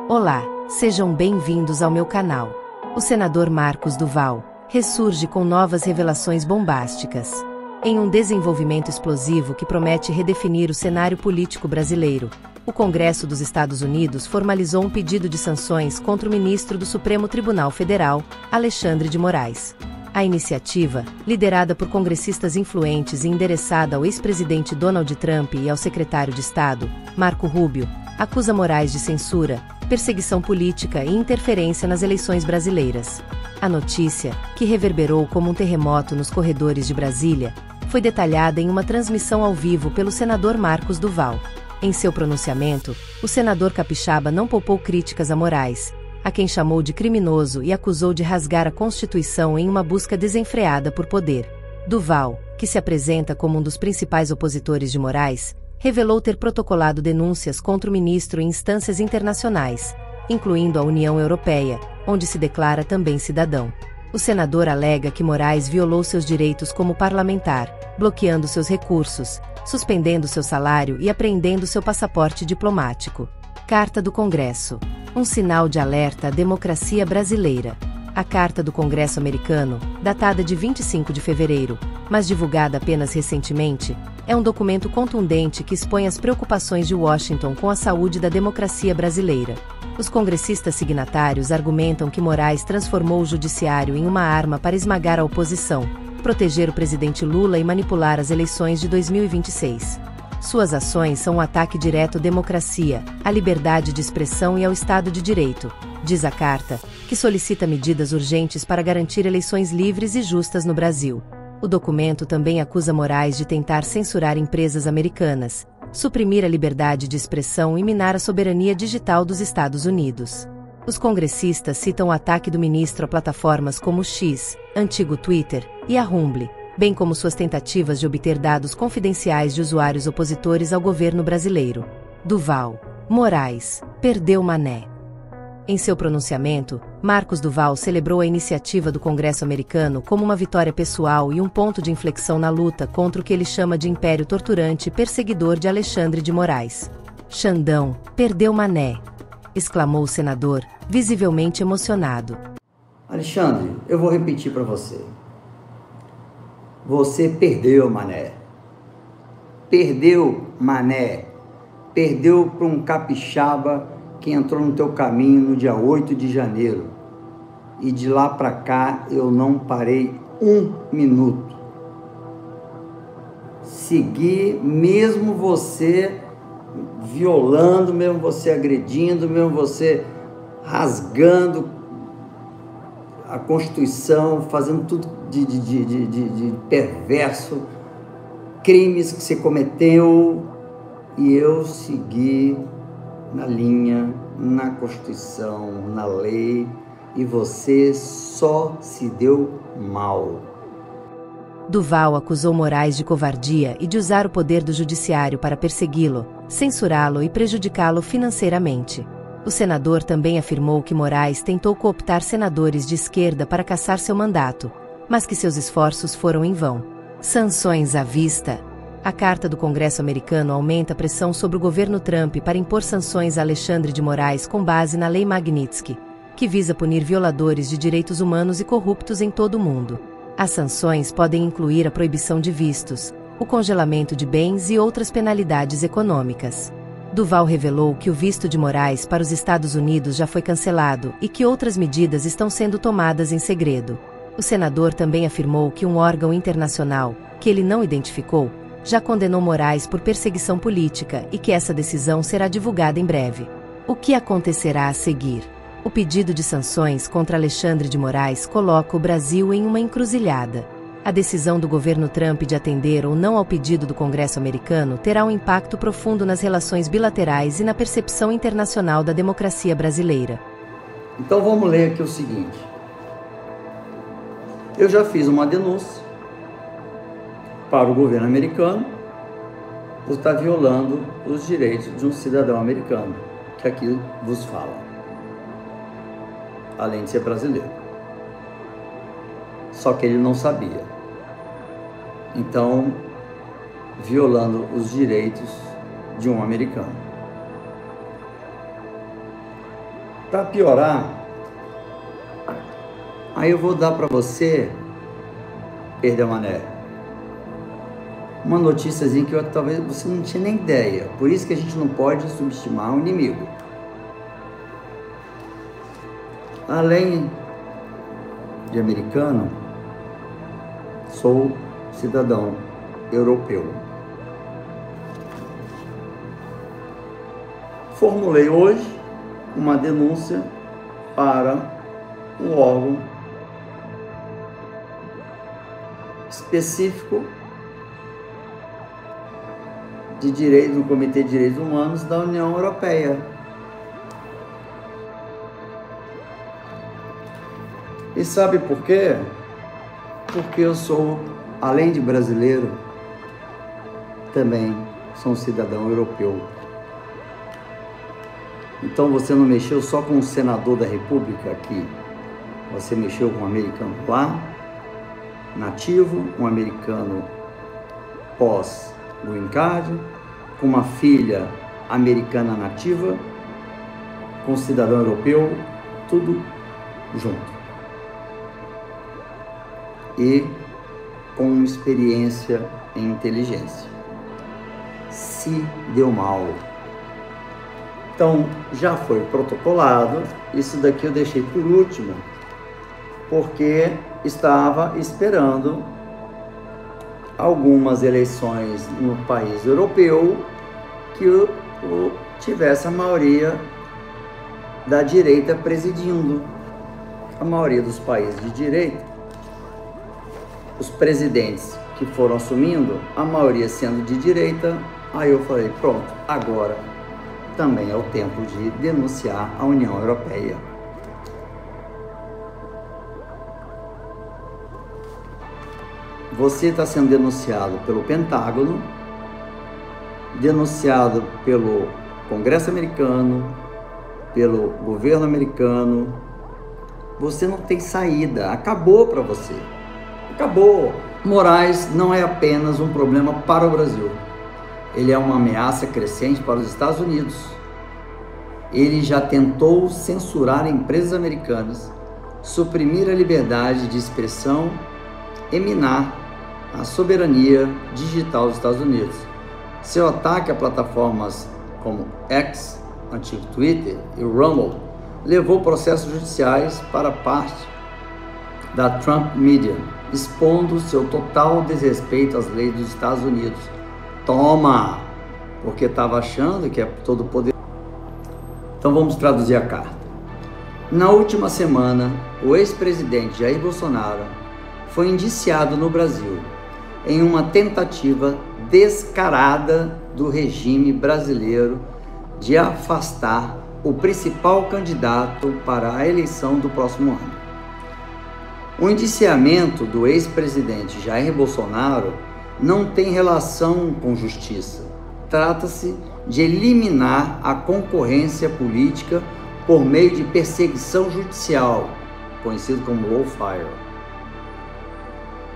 Olá, sejam bem-vindos ao meu canal. O senador Marcos Duval ressurge com novas revelações bombásticas. Em um desenvolvimento explosivo que promete redefinir o cenário político brasileiro, o Congresso dos Estados Unidos formalizou um pedido de sanções contra o ministro do Supremo Tribunal Federal, Alexandre de Moraes. A iniciativa, liderada por congressistas influentes e endereçada ao ex-presidente Donald Trump e ao secretário de Estado, Marco Rubio, acusa Moraes de censura, perseguição política e interferência nas eleições brasileiras. A notícia, que reverberou como um terremoto nos corredores de Brasília, foi detalhada em uma transmissão ao vivo pelo senador Marcos Duval. Em seu pronunciamento, o senador capixaba não poupou críticas a Moraes, a quem chamou de criminoso e acusou de rasgar a Constituição em uma busca desenfreada por poder. Duval, que se apresenta como um dos principais opositores de Moraes, revelou ter protocolado denúncias contra o ministro em instâncias internacionais, incluindo a União Europeia, onde se declara também cidadão. O senador alega que Moraes violou seus direitos como parlamentar, bloqueando seus recursos, suspendendo seu salário e apreendendo seu passaporte diplomático. Carta do Congresso. Um sinal de alerta à democracia brasileira. A Carta do Congresso americano, datada de 25 de fevereiro, mas divulgada apenas recentemente, é um documento contundente que expõe as preocupações de Washington com a saúde da democracia brasileira. Os congressistas signatários argumentam que Moraes transformou o judiciário em uma arma para esmagar a oposição, proteger o presidente Lula e manipular as eleições de 2026. Suas ações são um ataque direto à democracia, à liberdade de expressão e ao Estado de Direito, diz a carta, que solicita medidas urgentes para garantir eleições livres e justas no Brasil. O documento também acusa Moraes de tentar censurar empresas americanas, suprimir a liberdade de expressão e minar a soberania digital dos Estados Unidos. Os congressistas citam o ataque do ministro a plataformas como o X, antigo Twitter, e a Rumble, bem como suas tentativas de obter dados confidenciais de usuários opositores ao governo brasileiro. Duval. Moraes perdeu Mané. Em seu pronunciamento, Marcos Duval celebrou a iniciativa do Congresso americano como uma vitória pessoal e um ponto de inflexão na luta contra o que ele chama de império torturante e perseguidor de Alexandre de Moraes. Xandão perdeu Mané, exclamou o senador, visivelmente emocionado. Alexandre, eu vou repetir para você. Você perdeu, Mané. Perdeu, Mané. Perdeu para um capixaba que entrou no teu caminho no dia 8 de janeiro. E de lá para cá eu não parei um minuto. Segui, mesmo você violando, mesmo você agredindo, mesmo você rasgando a Constituição, fazendo tudo de perverso, crimes que você cometeu, e eu segui na linha, na Constituição, na lei, e você só se deu mal. Duval acusou Moraes de covardia e de usar o poder do judiciário para persegui-lo, censurá-lo e prejudicá-lo financeiramente. O senador também afirmou que Moraes tentou cooptar senadores de esquerda para cassar seu mandato, mas que seus esforços foram em vão. Sanções à vista. A Carta do Congresso americano aumenta a pressão sobre o governo Trump para impor sanções a Alexandre de Moraes com base na Lei Magnitsky, que visa punir violadores de direitos humanos e corruptos em todo o mundo. As sanções podem incluir a proibição de vistos, o congelamento de bens e outras penalidades econômicas. Duval revelou que o visto de Moraes para os Estados Unidos já foi cancelado e que outras medidas estão sendo tomadas em segredo. O senador também afirmou que um órgão internacional, que ele não identificou, já condenou Moraes por perseguição política e que essa decisão será divulgada em breve. O que acontecerá a seguir? O pedido de sanções contra Alexandre de Moraes coloca o Brasil em uma encruzilhada. A decisão do governo Trump de atender ou não ao pedido do Congresso americano terá um impacto profundo nas relações bilaterais e na percepção internacional da democracia brasileira. Então vamos ler aqui o seguinte. Eu já fiz uma denúncia para o governo americano por estar violando os direitos de um cidadão americano, que aqui vos fala, além de ser brasileiro. Só que ele não sabia. Então, violando os direitos de um americano. Para piorar, aí eu vou dar para você, Perdeu Mané, uma noticiazinha que talvez você não tinha nem ideia. Por isso que a gente não pode subestimar o inimigo. Além de americano, sou cidadão europeu. Formulei hoje uma denúncia para um órgão específico de direito, no Comitê de Direitos Humanos da União Europeia. E sabe por quê? Porque eu sou, além de brasileiro, também sou um cidadão europeu. Então você não mexeu só com o senador da República aqui, você mexeu com um americano lá, nativo, um americano pós-green card, com uma filha americana nativa, com um cidadão europeu, tudo junto. E com experiência em inteligência. Se deu mal. Então, já foi protocolado. Isso daqui eu deixei por último, porque estava esperando algumas eleições no país europeu que tivesse a maioria da direita presidindo. A maioria dos países de direita, os presidentes que foram assumindo, a maioria sendo de direita. Aí eu falei, pronto, agora também é o tempo de denunciar a União Europeia. Você está sendo denunciado pelo Pentágono, denunciado pelo Congresso americano, pelo governo americano. Você não tem saída, acabou para você. Acabou. Moraes não é apenas um problema para o Brasil. Ele é uma ameaça crescente para os Estados Unidos. Ele já tentou censurar empresas americanas, suprimir a liberdade de expressão e minar a soberania digital dos Estados Unidos. Seu ataque a plataformas como X, antigo Twitter, e Rumble levou processos judiciais para parte da Trump Media, expondo seu total desrespeito às leis dos Estados Unidos. Toma! Porque estava achando que é todo poder. Então vamos traduzir a carta. Na última semana, o ex-presidente Jair Bolsonaro foi indiciado no Brasil em uma tentativa descarada do regime brasileiro de afastar o principal candidato para a eleição do próximo ano. O indiciamento do ex-presidente Jair Bolsonaro não tem relação com justiça. Trata-se de eliminar a concorrência política por meio de perseguição judicial, conhecido como lawfare.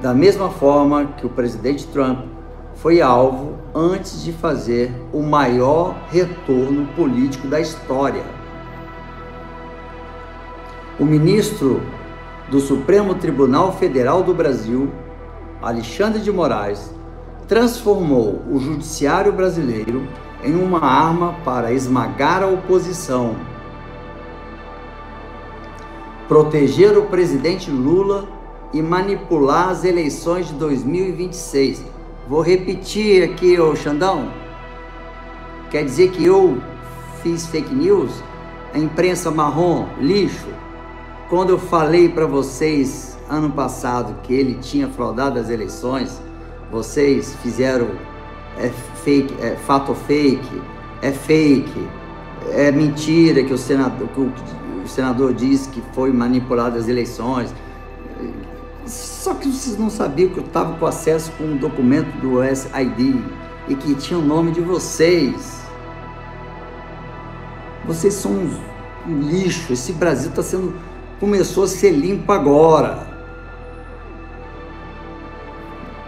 Da mesma forma que o presidente Trump foi alvo antes de fazer o maior retorno político da história. O ministro do Supremo Tribunal Federal do Brasil, Alexandre de Moraes, transformou o judiciário brasileiro em uma arma para esmagar a oposição, proteger o presidente Lula e manipular as eleições de 2026. Vou repetir aqui, ô Xandão. Quer dizer que eu fiz fake news? A imprensa marrom, lixo? Quando eu falei para vocês ano passado que ele tinha fraudado as eleições, vocês fizeram fake, fato fake, é fake, é mentira que o senador disse que foi manipulado as eleições. Só que vocês não sabiam que eu estava com acesso com um documento do SID e que tinha o nome de vocês. Vocês são um lixo. Esse Brasil começou a ser limpo agora.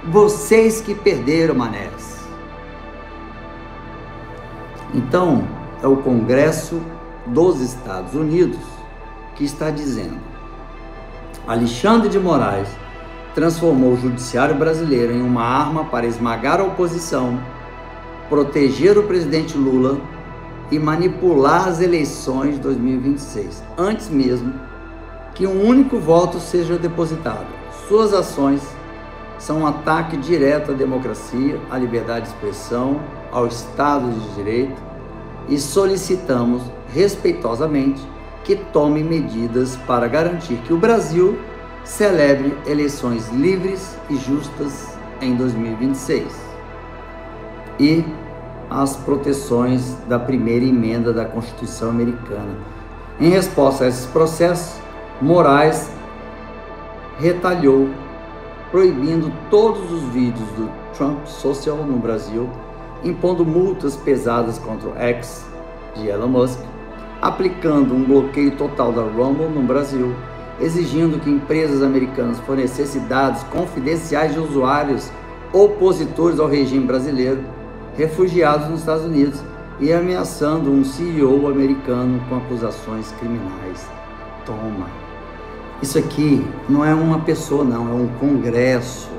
Vocês que perderam, manés. Então, é o Congresso dos Estados Unidos, que está dizendo: Alexandre de Moraes transformou o judiciário brasileiro em uma arma para esmagar a oposição, proteger o presidente Lula e manipular as eleições de 2026, antes mesmo que um único voto seja depositado. Suas ações são um ataque direto à democracia, à liberdade de expressão, ao Estado de Direito, e solicitamos respeitosamente que tome medidas para garantir que o Brasil celebre eleições livres e justas em 2026 e as proteções da primeira emenda da Constituição americana. Em resposta a esses processos, Moraes retalhou, proibindo todos os vídeos do Trump Social no Brasil, impondo multas pesadas contra o X de Elon Musk, aplicando um bloqueio total da Rumble no Brasil, exigindo que empresas americanas fornecessem dados confidenciais de usuários opositores ao regime brasileiro, refugiados nos Estados Unidos, e ameaçando um CEO americano com acusações criminais. Toma! Isso aqui não é uma pessoa, não, é um congresso.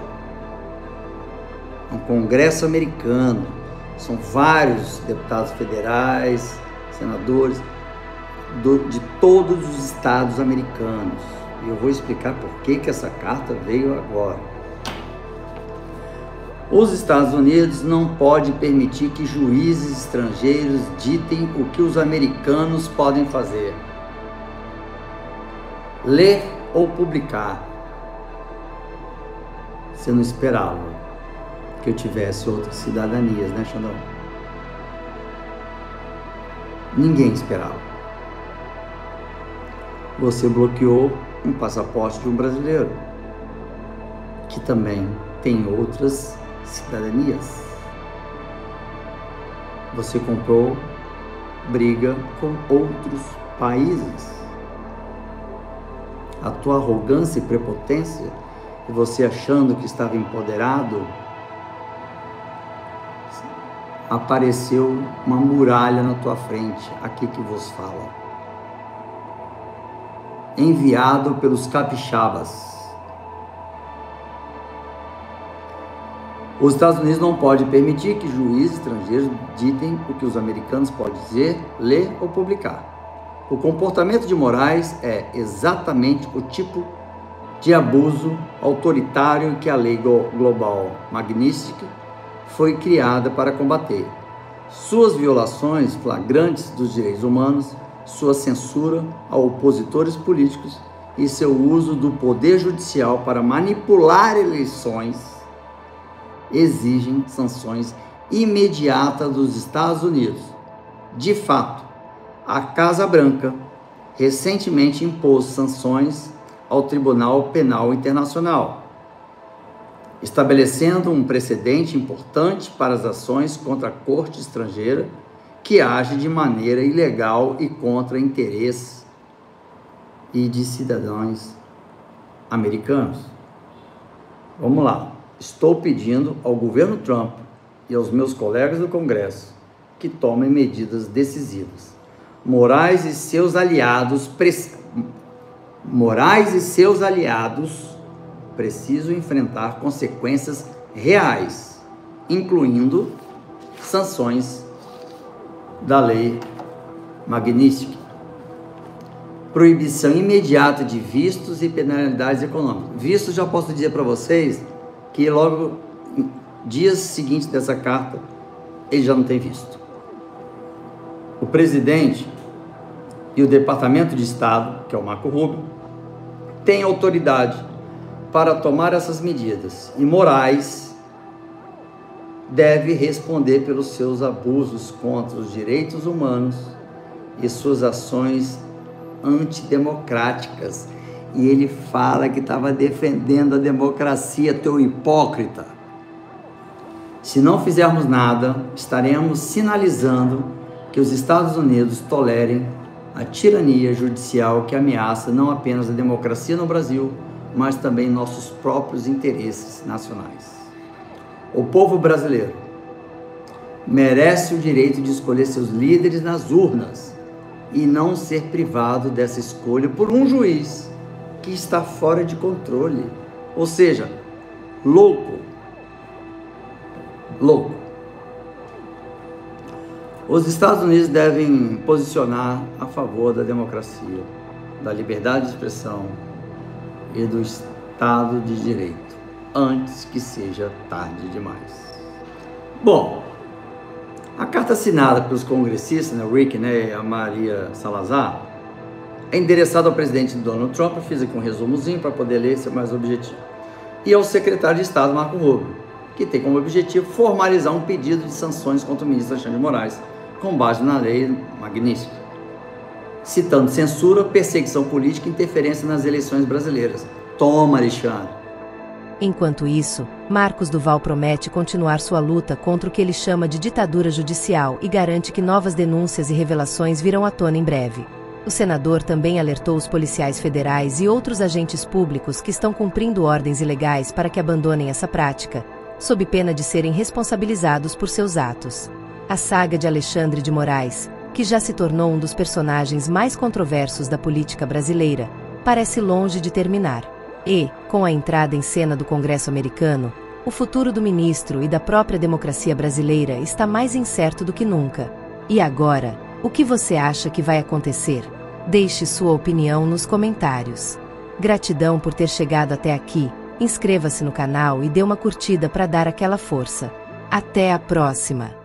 É um congresso americano. São vários deputados federais, senadores, de todos os estados americanos. E eu vou explicar por que essa carta veio agora. Os Estados Unidos não podem permitir que juízes estrangeiros ditem o que os americanos podem fazer. Ler ou publicar. Você não esperava que eu tivesse outras cidadanias, né, Xandão? Ninguém esperava. Você bloqueou um passaporte de um brasileiro, que também tem outras cidadanias. Você comprou briga com outros países. A tua arrogância e prepotência, e você achando que estava empoderado, apareceu uma muralha na tua frente, aqui que vos fala. Enviado pelos capixabas. Os Estados Unidos não podem permitir que juízes estrangeiros ditem o que os americanos podem dizer, ler ou publicar. O comportamento de Moraes é exatamente o tipo de abuso autoritário que a Lei Global Magnitsky foi criada para combater. Suas violações flagrantes dos direitos humanos, sua censura a opositores políticos e seu uso do poder judicial para manipular eleições exigem sanções imediatas dos Estados Unidos. De fato, a Casa Branca recentemente impôs sanções ao Tribunal Penal Internacional, estabelecendo um precedente importante para as ações contra a Corte Estrangeira que age de maneira ilegal e contra interesses e de cidadãos americanos. Vamos lá. Estou pedindo ao governo Trump e aos meus colegas do Congresso que tomem medidas decisivas. Moraes e seus aliados precisam enfrentar consequências reais, incluindo sanções da Lei Magnitsky, proibição imediata de vistos e penalidades econômicas. Vistos, já posso dizer para vocês que logo dias seguintes dessa carta ele já não tem visto. O presidente e o Departamento de Estado, que é o Marco Rubio, tem autoridade para tomar essas medidas, e Moraes deve responder pelos seus abusos contra os direitos humanos e suas ações antidemocráticas. E ele fala que estava defendendo a democracia, teu hipócrita. Se não fizermos nada, estaremos sinalizando que os Estados Unidos tolerem a tirania judicial que ameaça não apenas a democracia no Brasil, mas também nossos próprios interesses nacionais. O povo brasileiro merece o direito de escolher seus líderes nas urnas e não ser privado dessa escolha por um juiz que está fora de controle. Ou seja, louco. Os Estados Unidos devem posicionar a favor da democracia, da liberdade de expressão e do Estado de Direito, antes que seja tarde demais. Bom, a carta assinada pelos congressistas, o Rick e a Maria Salazar, é endereçada ao presidente Donald Trump. Eu fiz aqui um resumozinho para poder ler, ser mais objetivo. E ao secretário de Estado, Marco Rubio, que tem como objetivo formalizar um pedido de sanções contra o ministro Alexandre de Moraes, com base na lei Magnitsky, citando censura, perseguição política e interferência nas eleições brasileiras. Toma, Alexandre! Enquanto isso, Marcos do Val promete continuar sua luta contra o que ele chama de ditadura judicial e garante que novas denúncias e revelações virão à tona em breve. O senador também alertou os policiais federais e outros agentes públicos que estão cumprindo ordens ilegais para que abandonem essa prática, sob pena de serem responsabilizados por seus atos. A saga de Alexandre de Moraes, que já se tornou um dos personagens mais controversos da política brasileira, parece longe de terminar. E, com a entrada em cena do Congresso americano, o futuro do ministro e da própria democracia brasileira está mais incerto do que nunca. E agora, o que você acha que vai acontecer? Deixe sua opinião nos comentários. Gratidão por ter chegado até aqui. Inscreva-se no canal e dê uma curtida para dar aquela força. Até a próxima!